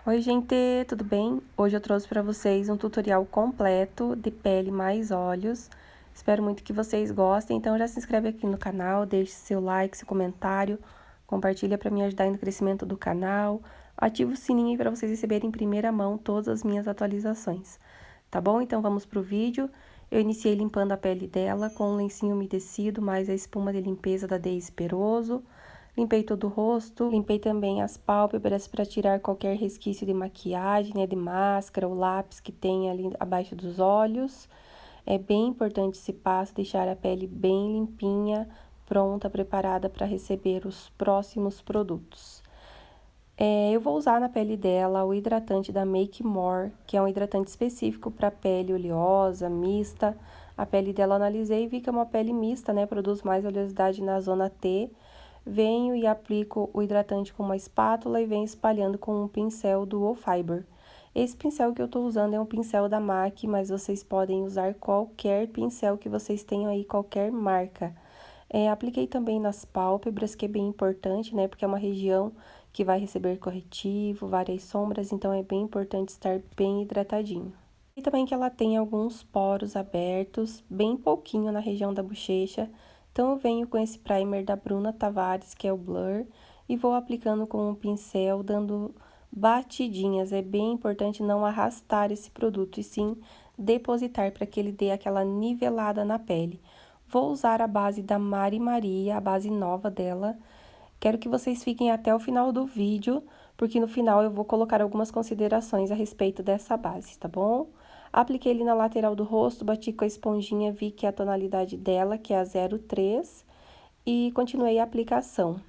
Oi, gente, tudo bem? Hoje eu trouxe para vocês um tutorial completo de pele mais olhos. Espero muito que vocês gostem, então já se inscreve aqui no canal, deixe seu like, seu comentário, compartilha para me ajudar no crescimento do canal, ativa o sininho para vocês receberem em primeira mão todas as minhas atualizações, tá bom? Então vamos pro vídeo. Eu iniciei limpando a pele dela com um lencinho umedecido, mais a espuma de limpeza da Daisy Peroso. Limpei todo o rosto, limpei também as pálpebras para tirar qualquer resquício de maquiagem, né, de máscara ou lápis que tem ali abaixo dos olhos. É bem importante esse passo, deixar a pele bem limpinha, pronta, preparada para receber os próximos produtos. Eu vou usar na pele dela o hidratante da Make More, que é um hidratante específico para pele oleosa, mista. A pele dela eu analisei e vi que é uma pele mista, né? Produz mais oleosidade na zona T. Venho e aplico o hidratante com uma espátula e venho espalhando com um pincel Duo Fiber. Esse pincel que eu estou usando é um pincel da MAC, mas vocês podem usar qualquer pincel que vocês tenham aí, qualquer marca. Apliquei também nas pálpebras, que é bem importante, né? Porque é uma região que vai receber corretivo, várias sombras, então é bem importante estar bem hidratadinho. E também que ela tem alguns poros abertos, bem pouquinho na região da bochecha. Então eu venho com esse primer da Bruna Tavares, que é o Blur, e vou aplicando com um pincel, dando batidinhas. É bem importante não arrastar esse produto, e sim depositar para que ele dê aquela nivelada na pele. Vou usar a base da Mari Maria, a base nova dela. Quero que vocês fiquem até o final do vídeo, porque no final eu vou colocar algumas considerações a respeito dessa base, tá bom? Apliquei ele na lateral do rosto, bati com a esponjinha, vi que é a tonalidade dela, que é a 03, e continuei a aplicação.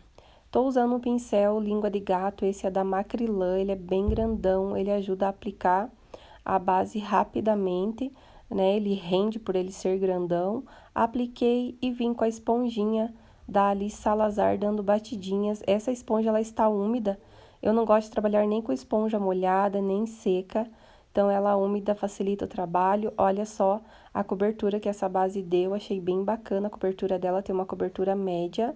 Tô usando um pincel língua de gato, esse é da Macrylan, ele é bem grandão, ele ajuda a aplicar a base rapidamente, né? Ele rende por ele ser grandão. Apliquei e vim com a esponjinha da Alice Salazar dando batidinhas. Essa esponja ela está úmida. Eu não gosto de trabalhar nem com esponja molhada, nem seca. Então ela úmida facilita o trabalho. Olha só a cobertura que essa base deu, achei bem bacana a cobertura dela, tem uma cobertura média.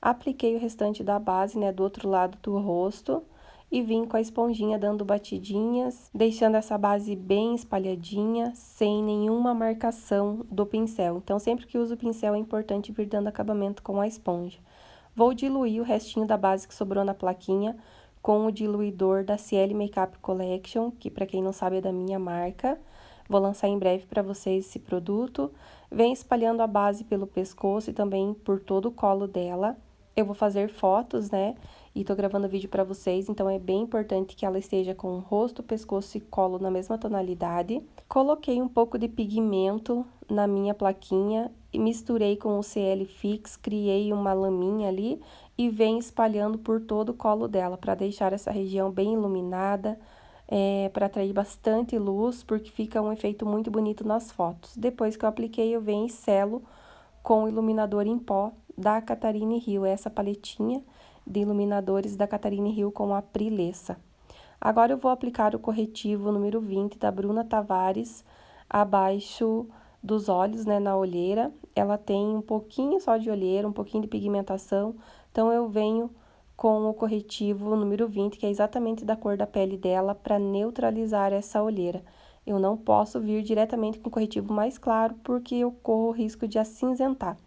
Apliquei o restante da base, né, do outro lado do rosto e vim com a esponjinha dando batidinhas, deixando essa base bem espalhadinha, sem nenhuma marcação do pincel. Então, sempre que uso o pincel é importante vir dando acabamento com a esponja. Vou diluir o restinho da base que sobrou na plaquinha com o diluidor da Ciele Makeup Collection, que para quem não sabe é da minha marca. Vou lançar em breve para vocês esse produto. Vem espalhando a base pelo pescoço e também por todo o colo dela. Eu vou fazer fotos, né? E tô gravando vídeo para vocês, então é bem importante que ela esteja com o rosto, pescoço e colo na mesma tonalidade. Coloquei um pouco de pigmento na minha plaquinha e misturei com o CL Fix, criei uma laminha ali e venho espalhando por todo o colo dela para deixar essa região bem iluminada, para atrair bastante luz, porque fica um efeito muito bonito nas fotos. Depois que eu apliquei, eu venho e selo com o iluminador em pó da Catarine Hill, essa paletinha de iluminadores da Catarine Hill com a Prilessa. Agora eu vou aplicar o corretivo número 20 da Bruna Tavares abaixo dos olhos, né, na olheira. Ela tem um pouquinho só de olheira, um pouquinho de pigmentação, então eu venho com o corretivo número 20, que é exatamente da cor da pele dela, para neutralizar essa olheira. Eu não posso vir diretamente com o corretivo mais claro, porque eu corro o risco de acinzentar.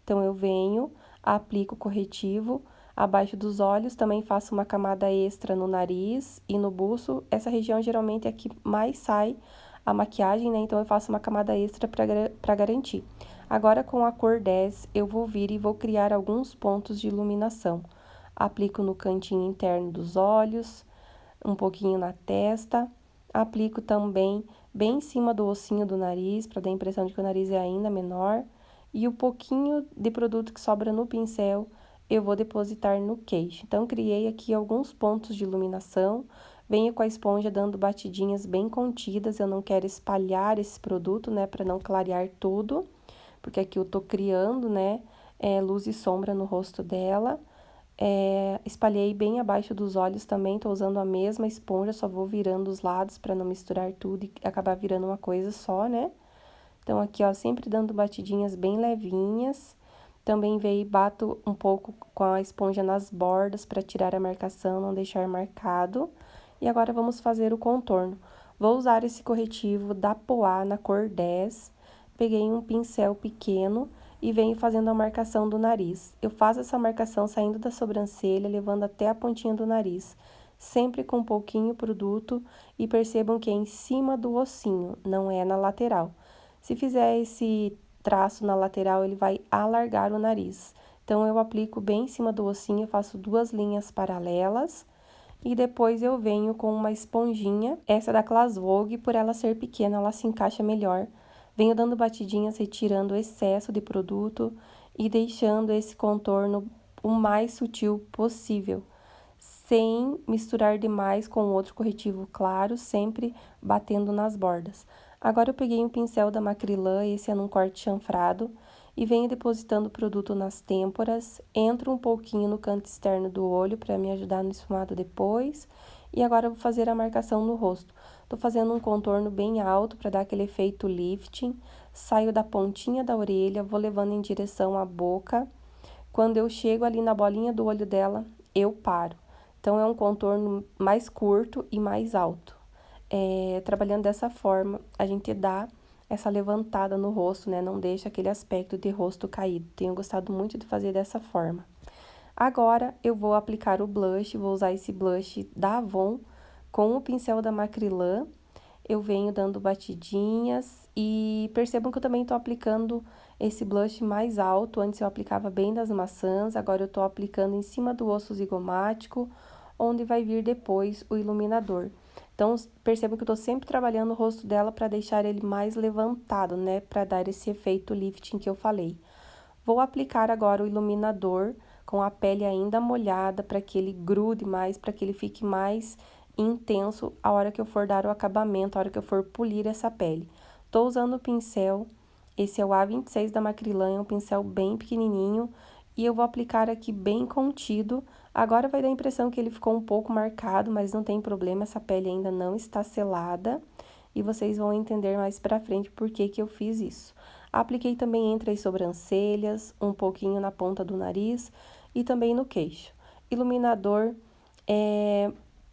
Então, eu venho, aplico o corretivo abaixo dos olhos, também faço uma camada extra no nariz e no buço. Essa região geralmente é a que mais sai a maquiagem, né? Então, eu faço uma camada extra para garantir. Agora, com a cor 10, eu vou vir e vou criar alguns pontos de iluminação. Aplico no cantinho interno dos olhos, um pouquinho na testa. Aplico também bem em cima do ossinho do nariz, para dar a impressão de que o nariz é ainda menor. E o pouquinho de produto que sobra no pincel, eu vou depositar no queixo. Então, criei aqui alguns pontos de iluminação. Venho com a esponja dando batidinhas bem contidas. Eu não quero espalhar esse produto, né, para não clarear tudo. Porque aqui eu tô criando, né, luz e sombra no rosto dela. Espalhei bem abaixo dos olhos também, tô usando a mesma esponja, só vou virando os lados para não misturar tudo e acabar virando uma coisa só, né? Então, aqui, ó, sempre dando batidinhas bem levinhas. Também veio e bato um pouco com a esponja nas bordas para tirar a marcação, não deixar marcado. E agora vamos fazer o contorno. Vou usar esse corretivo da Poá na cor 10. Peguei um pincel pequeno e venho fazendo a marcação do nariz. Eu faço essa marcação saindo da sobrancelha, levando até a pontinha do nariz, sempre com um pouquinho produto, e percebam que é em cima do ossinho, não é na lateral. Se fizer esse traço na lateral, ele vai alargar o nariz. Então, eu aplico bem em cima do ossinho, faço 2 linhas paralelas, e depois eu venho com uma esponjinha, essa da Class Vogue, por ela ser pequena, ela se encaixa melhor. Venho dando batidinhas, retirando o excesso de produto e deixando esse contorno o mais sutil possível, sem misturar demais com outro corretivo claro, sempre batendo nas bordas. Agora eu peguei um pincel da Macrylan, esse é num corte chanfrado, e venho depositando o produto nas têmporas, entro um pouquinho no canto externo do olho para me ajudar no esfumado depois, e agora eu vou fazer a marcação no rosto. Tô fazendo um contorno bem alto para dar aquele efeito lifting, saio da pontinha da orelha, vou levando em direção à boca. Quando eu chego ali na bolinha do olho dela, eu paro. Então, é um contorno mais curto e mais alto. Trabalhando dessa forma, a gente dá essa levantada no rosto, né? Não deixa aquele aspecto de rosto caído. Tenho gostado muito de fazer dessa forma. Agora, eu vou aplicar o blush, vou usar esse blush da Avon com o pincel da Macrylan. Eu venho dando batidinhas e percebam que eu também tô aplicando esse blush mais alto. Antes eu aplicava bem das maçãs, agora eu tô aplicando em cima do osso zigomático, onde vai vir depois o iluminador. Então, percebam que eu tô sempre trabalhando o rosto dela para deixar ele mais levantado, né? Para dar esse efeito lifting que eu falei. Vou aplicar agora o iluminador com a pele ainda molhada, para que ele grude mais, para que ele fique mais intenso a hora que eu for dar o acabamento, a hora que eu for polir essa pele. Tô usando o pincel, esse é o A26 da Macrylan, é um pincel bem pequenininho, e eu vou aplicar aqui bem contido. Agora vai dar a impressão que ele ficou um pouco marcado, mas não tem problema, essa pele ainda não está selada, e vocês vão entender mais pra frente por que que eu fiz isso. Apliquei também entre as sobrancelhas, um pouquinho na ponta do nariz e também no queixo. Iluminador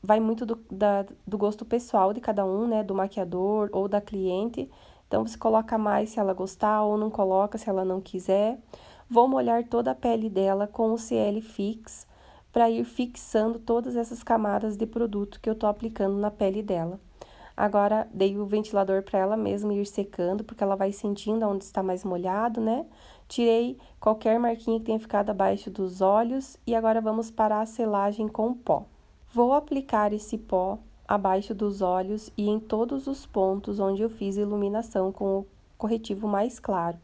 vai muito do gosto pessoal de cada um, né? Do maquiador ou da cliente. Então, você coloca mais se ela gostar ou não coloca se ela não quiser. Vou molhar toda a pele dela com o CL Fix para ir fixando todas essas camadas de produto que eu tô aplicando na pele dela. Agora, dei o ventilador para ela mesma ir secando, porque ela vai sentindo onde está mais molhado, né? Tirei qualquer marquinha que tenha ficado abaixo dos olhos e agora vamos para a selagem com pó. Vou aplicar esse pó abaixo dos olhos e em todos os pontos onde eu fiz iluminação com o corretivo mais claro,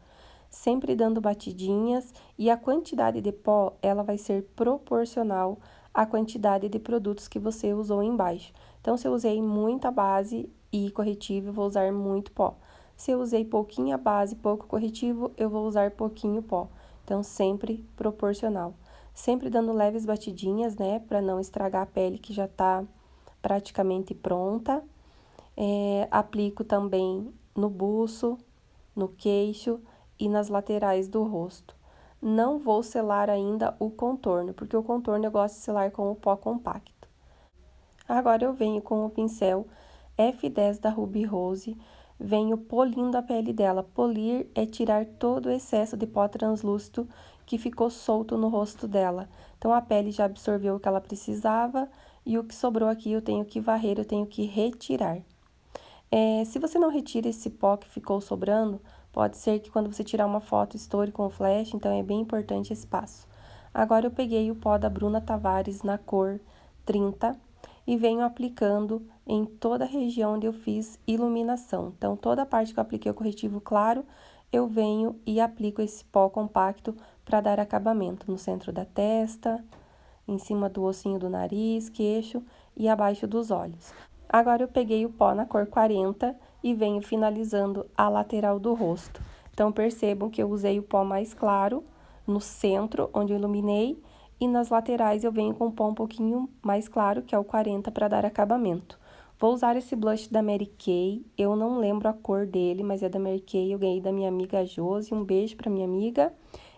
sempre dando batidinhas, e a quantidade de pó, ela vai ser proporcional à quantidade de produtos que você usou embaixo. Então, se eu usei muita base e corretivo, eu vou usar muito pó. Se eu usei pouquinha base, pouco corretivo, eu vou usar pouquinho pó. Então, sempre proporcional. Sempre dando leves batidinhas, né, para não estragar a pele que já tá praticamente pronta. Aplico também no buço, no queixo e nas laterais do rosto. Não vou selar ainda o contorno, porque o contorno eu gosto de selar com o pó compacto. Agora eu venho com o pincel F10 da Ruby Rose, venho polindo a pele dela. Polir é tirar todo o excesso de pó translúcido que ficou solto no rosto dela. Então, a pele já absorveu o que ela precisava e o que sobrou aqui eu tenho que varrer, eu tenho que retirar. Se você não retira esse pó que ficou sobrando, pode ser que quando você tirar uma foto estoure com o flash, então é bem importante esse passo. Agora eu peguei o pó da Bruna Tavares na cor 30 e venho aplicando em toda a região onde eu fiz iluminação. Então, toda a parte que eu apliquei o corretivo claro, eu venho e aplico esse pó compacto para dar acabamento no centro da testa, em cima do ossinho do nariz, queixo e abaixo dos olhos. Agora eu peguei o pó na cor 40 e venho finalizando a lateral do rosto. Então, percebam que eu usei o pó mais claro no centro, onde eu iluminei, e nas laterais eu venho com o pó um pouquinho mais claro, que é o 40, para dar acabamento. Vou usar esse blush da Mary Kay, eu não lembro a cor dele, mas é da Mary Kay, eu ganhei da minha amiga Josi, um beijo pra minha amiga.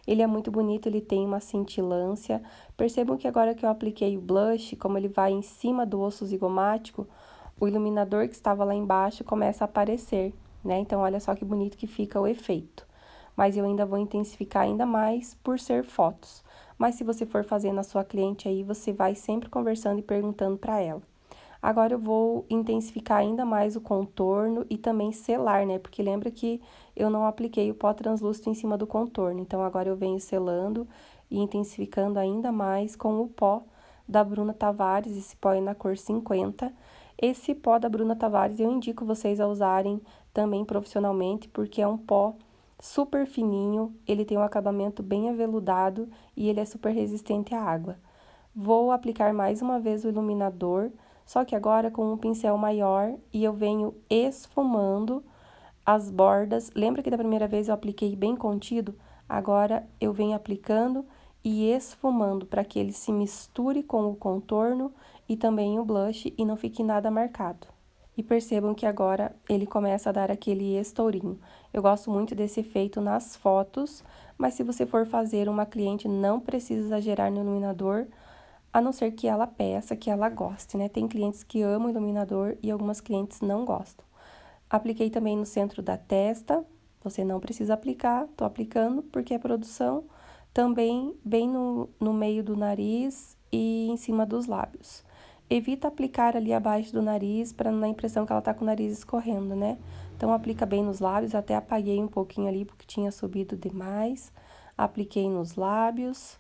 Ele é muito bonito, ele tem uma cintilância. Percebam que agora que eu apliquei o blush, como ele vai em cima do osso zigomático, o iluminador que estava lá embaixo começa a aparecer, né? Então, olha só que bonito que fica o efeito. Mas eu ainda vou intensificar ainda mais por ser fotos. Mas se você for fazer na sua cliente aí, você vai sempre conversando e perguntando para ela. Agora eu vou intensificar ainda mais o contorno e também selar, né? Porque lembra que eu não apliquei o pó translúcido em cima do contorno. Então, agora eu venho selando e intensificando ainda mais com o pó da Bruna Tavares, esse pó é na cor 50. Esse pó da Bruna Tavares eu indico vocês a usarem também profissionalmente, porque é um pó super fininho, ele tem um acabamento bem aveludado e ele é super resistente à água. Vou aplicar mais uma vez o iluminador, só que agora com um pincel maior e eu venho esfumando as bordas. Lembra que da primeira vez eu apliquei bem contido? Agora eu venho aplicando e esfumando para que ele se misture com o contorno e também o blush e não fique nada marcado. E percebam que agora ele começa a dar aquele estourinho. Eu gosto muito desse efeito nas fotos, mas se você for fazer uma cliente, não precisa exagerar no iluminador, a não ser que ela peça, que ela goste, né? Tem clientes que amam iluminador e algumas clientes não gostam. Apliquei também no centro da testa, você não precisa aplicar, tô aplicando porque é produção. Também bem no meio do nariz e em cima dos lábios. Evita aplicar ali abaixo do nariz para não dar a impressão que ela tá com o nariz escorrendo, né? Então, aplica bem nos lábios, até apaguei um pouquinho ali porque tinha subido demais. Apliquei nos lábios.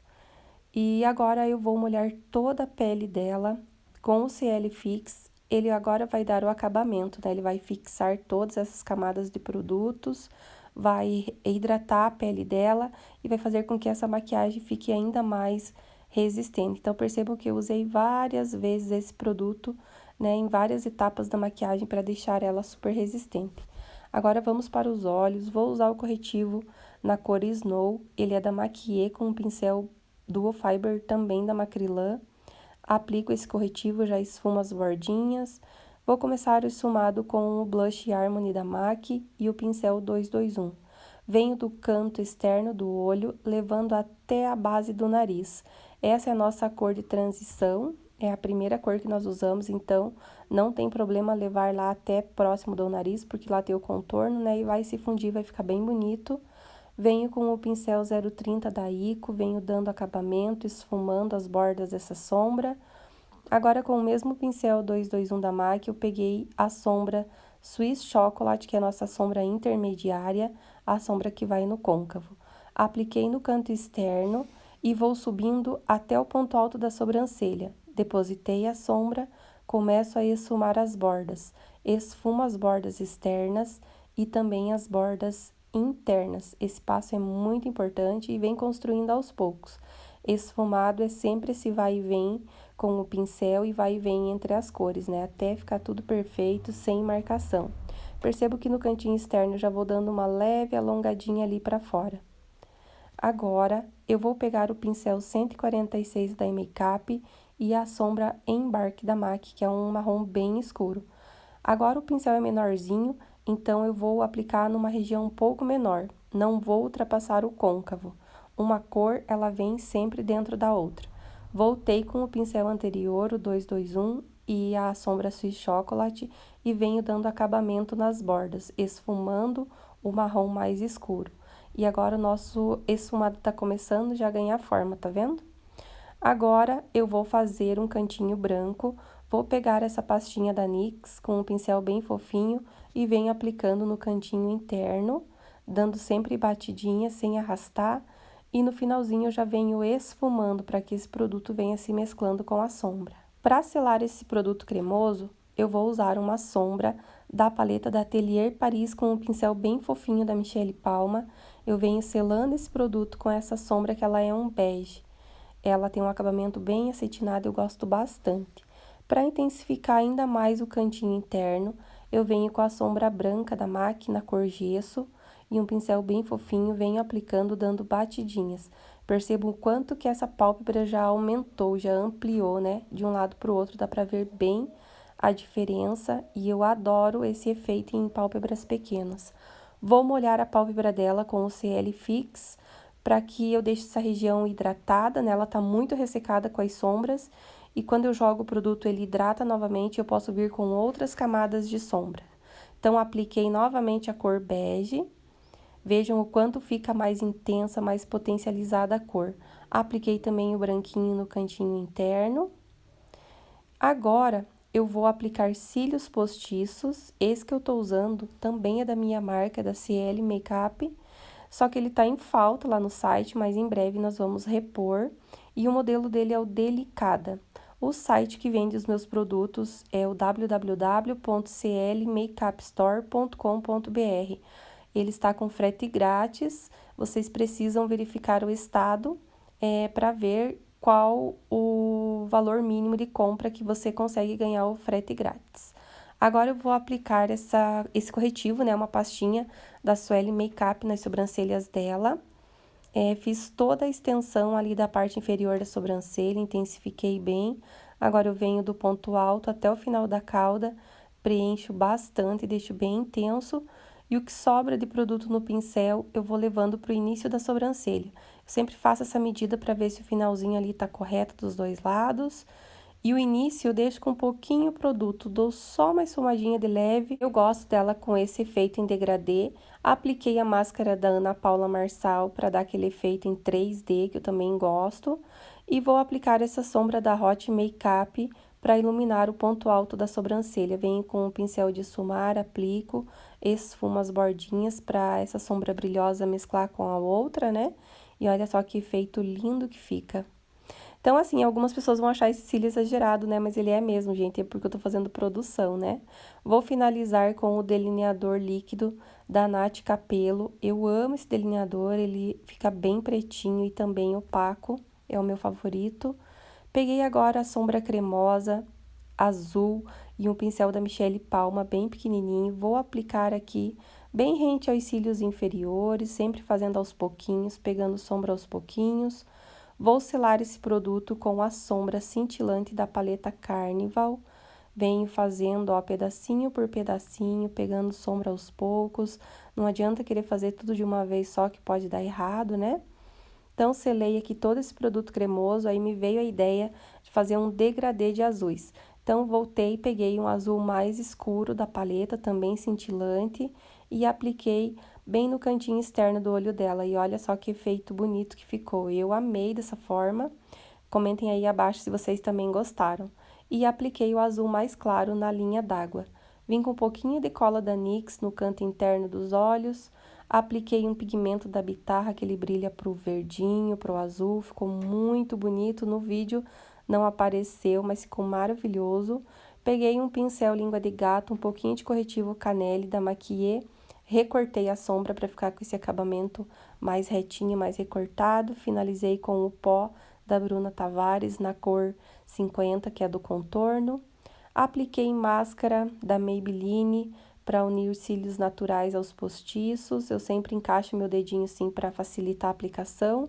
E agora eu vou molhar toda a pele dela com o CL Fix. Ele agora vai dar o acabamento, né? Ele vai fixar todas essas camadas de produtos, vai hidratar a pele dela e vai fazer com que essa maquiagem fique ainda mais resistente. Então, percebam que eu usei várias vezes esse produto, né, em várias etapas da maquiagem para deixar ela super resistente. Agora, vamos para os olhos. Vou usar o corretivo na cor Snow. Ele é da Maquier com um pincel Duo Fiber também da Macrylan. Aplico esse corretivo, já esfumo as bordinhas. Vou começar o esfumado com o Blush Harmony da MAC e o pincel 221. Venho do canto externo do olho, levando até a base do nariz. Essa é a nossa cor de transição, é a primeira cor que nós usamos, então não tem problema levar lá até próximo do nariz, porque lá tem o contorno, né, e vai se fundir, vai ficar bem bonito. Venho com o pincel 030 da Ico, venho dando acabamento, esfumando as bordas dessa sombra. Agora, com o mesmo pincel 221 da MAC, eu peguei a sombra Swiss Chocolate, que é a nossa sombra intermediária, a sombra que vai no côncavo. Apliquei no canto externo e vou subindo até o ponto alto da sobrancelha. Depositei a sombra, começo a esfumar as bordas. Esfumo as bordas externas e também as bordas internas. Esse passo é muito importante e vem construindo aos poucos. Esfumado é sempre esse vai e vem com o pincel e vai e vem entre as cores, né? Até ficar tudo perfeito, sem marcação. Percebo que no cantinho externo eu já vou dando uma leve alongadinha ali para fora. Agora, eu vou pegar o pincel 146 da Makeup e a sombra Embarque da MAC, que é um marrom bem escuro. Agora, o pincel é menorzinho, então eu vou aplicar numa região um pouco menor. Não vou ultrapassar o côncavo. Uma cor, ela vem sempre dentro da outra. Voltei com o pincel anterior, o 221, e a sombra Swiss Chocolate, e venho dando acabamento nas bordas, esfumando o marrom mais escuro. E agora o nosso esfumado tá começando já a ganhar forma, tá vendo? Agora, eu vou fazer um cantinho branco, vou pegar essa pastinha da NYX com um pincel bem fofinho e venho aplicando no cantinho interno, dando sempre batidinha, sem arrastar, e no finalzinho eu já venho esfumando para que esse produto venha se mesclando com a sombra. Para selar esse produto cremoso, eu vou usar uma sombra da paleta da Atelier Paris com um pincel bem fofinho da Michelle Palma. Eu venho selando esse produto com essa sombra que ela é um bege. Ela tem um acabamento bem acetinado, eu gosto bastante. Para intensificar ainda mais o cantinho interno, eu venho com a sombra branca da MAC na cor gesso e um pincel bem fofinho, venho aplicando, dando batidinhas. Percebo o quanto que essa pálpebra já aumentou, já ampliou, né? De um lado para o outro, dá para ver bem a diferença e eu adoro esse efeito em pálpebras pequenas. Vou molhar a pálpebra dela com o CL Fix, para que eu deixe essa região hidratada, né? Ela tá muito ressecada com as sombras, e quando eu jogo o produto ele hidrata novamente, eu posso vir com outras camadas de sombra. Então, apliquei novamente a cor bege. Vejam o quanto fica mais intensa, mais potencializada a cor. Apliquei também o branquinho no cantinho interno. Agora, eu vou aplicar cílios postiços. Esse que eu tô usando também é da minha marca, da CL Makeup. Só que ele tá em falta lá no site, mas em breve nós vamos repor. E o modelo dele é o Delicada. O site que vende os meus produtos é o www.clmakeupstore.com.br. Ele está com frete grátis, vocês precisam verificar o estado para ver qual o valor mínimo de compra que você consegue ganhar o frete grátis. Agora eu vou aplicar esse corretivo, né, uma pastinha da Sueli Makeup nas sobrancelhas dela. Fiz toda a extensão ali da parte inferior da sobrancelha, intensifiquei bem. Agora eu venho do ponto alto até o final da cauda, preencho bastante, deixo bem intenso. E o que sobra de produto no pincel, eu vou levando para o início da sobrancelha. Eu sempre faço essa medida para ver se o finalzinho ali tá correto dos dois lados. E o início eu deixo com um pouquinho produto, dou só uma esfumadinha de leve. Eu gosto dela com esse efeito em degradê. Apliquei a máscara da Ana Paula Marçal para dar aquele efeito em 3D, que eu também gosto. E vou aplicar essa sombra da Hot Makeup para iluminar o ponto alto da sobrancelha. Venho com um pincel de esfumar, aplico, esfumo as bordinhas para essa sombra brilhosa mesclar com a outra, né? E olha só que efeito lindo que fica. Então, assim, algumas pessoas vão achar esse cílio exagerado, né? Mas ele é mesmo, gente, é porque eu tô fazendo produção, né? Vou finalizar com o delineador líquido da Nath Capello. Eu amo esse delineador, ele fica bem pretinho e também opaco, é o meu favorito. Peguei agora a sombra cremosa, azul e um pincel da Michelle Palma bem pequenininho. Vou aplicar aqui bem rente aos cílios inferiores, sempre fazendo aos pouquinhos, pegando sombra aos pouquinhos. Vou selar esse produto com a sombra cintilante da paleta Carnival. Venho fazendo, ó, pedacinho por pedacinho, pegando sombra aos poucos. Não adianta querer fazer tudo de uma vez só, que pode dar errado, né? Então, selei aqui todo esse produto cremoso, aí me veio a ideia de fazer um degradê de azuis. Então, voltei e peguei um azul mais escuro da paleta, também cintilante, e apliquei bem no cantinho externo do olho dela. E olha só que efeito bonito que ficou. Eu amei dessa forma. Comentem aí abaixo se vocês também gostaram. E apliquei o azul mais claro na linha d'água. Vim com um pouquinho de cola da NYX no canto interno dos olhos. Apliquei um pigmento da Bitarra, que ele brilha pro verdinho, pro azul. Ficou muito bonito. No vídeo não apareceu, mas ficou maravilhoso. Peguei um pincel língua de gato, um pouquinho de corretivo Canelle da Maquillet. Recortei a sombra para ficar com esse acabamento mais retinho, mais recortado. Finalizei com o pó da Bruna Tavares na cor 50, que é do contorno. Apliquei máscara da Maybelline para unir os cílios naturais aos postiços. Eu sempre encaixo meu dedinho assim para facilitar a aplicação.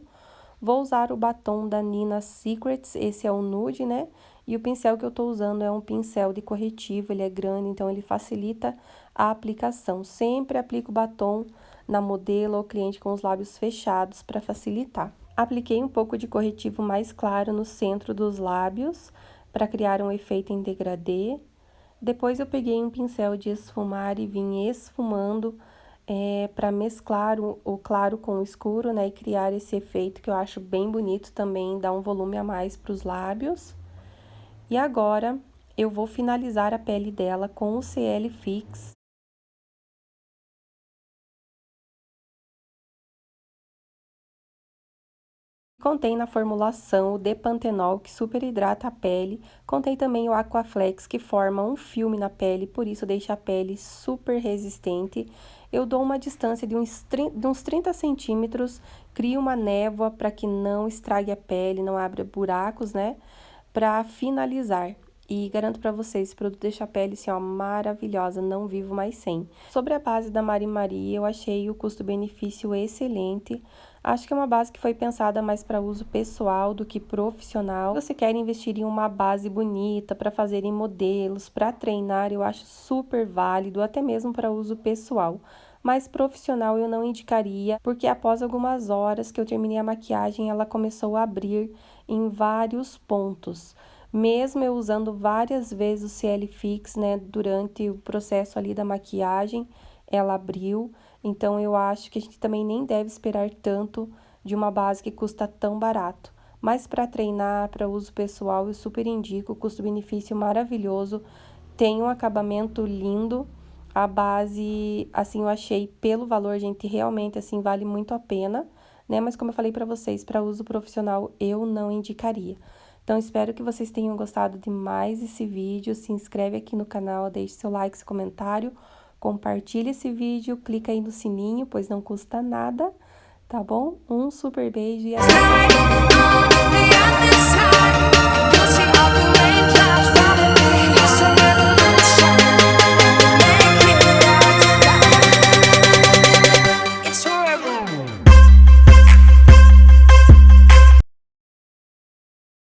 Vou usar o batom da Nina Secrets, esse é o nude, né? E o pincel que eu tô usando é um pincel de corretivo, ele é grande, então ele facilita a aplicação. Sempre aplico batom na modelo ou cliente com os lábios fechados para facilitar. Apliquei um pouco de corretivo mais claro no centro dos lábios para criar um efeito em degradê. Depois eu peguei um pincel de esfumar e vim esfumando para mesclar o claro com o escuro, né, e criar esse efeito que eu acho bem bonito também, dá um volume a mais para os lábios. E agora eu vou finalizar a pele dela com o CL Fix. Contém na formulação o Depantenol, que super hidrata a pele. Contém também o Aquaflex, que forma um filme na pele, por isso deixa a pele super resistente. Eu dou uma distância de uns 30 centímetros, crio uma névoa para que não estrague a pele, não abra buracos, né? Para finalizar. E garanto para vocês, esse produto deixa a pele assim, ó, maravilhosa, não vivo mais sem. Sobre a base da Mari Maria, eu achei o custo-benefício excelente. Acho que é uma base que foi pensada mais para uso pessoal do que profissional. Se você quer investir em uma base bonita para fazer em modelos, para treinar, eu acho super válido, até mesmo para uso pessoal. mas profissional eu não indicaria, porque após algumas horas que eu terminei a maquiagem, ela começou a abrir em vários pontos. Mesmo eu usando várias vezes o CL Fix, né, durante o processo ali da maquiagem, ela abriu. Então, eu acho que a gente também nem deve esperar tanto de uma base que custa tão barato. Mas para treinar, para uso pessoal, eu super indico, custo-benefício maravilhoso, tem um acabamento lindo. A base, assim, eu achei pelo valor, gente, realmente, assim, vale muito a pena, né? Mas como eu falei para vocês, para uso profissional, eu não indicaria. Então, espero que vocês tenham gostado de mais esse vídeo. Se inscreve aqui no canal, deixe seu like, seu comentário, compartilhe esse vídeo, clica aí no sininho, pois não custa nada, tá bom? Um super beijo e até a próxima.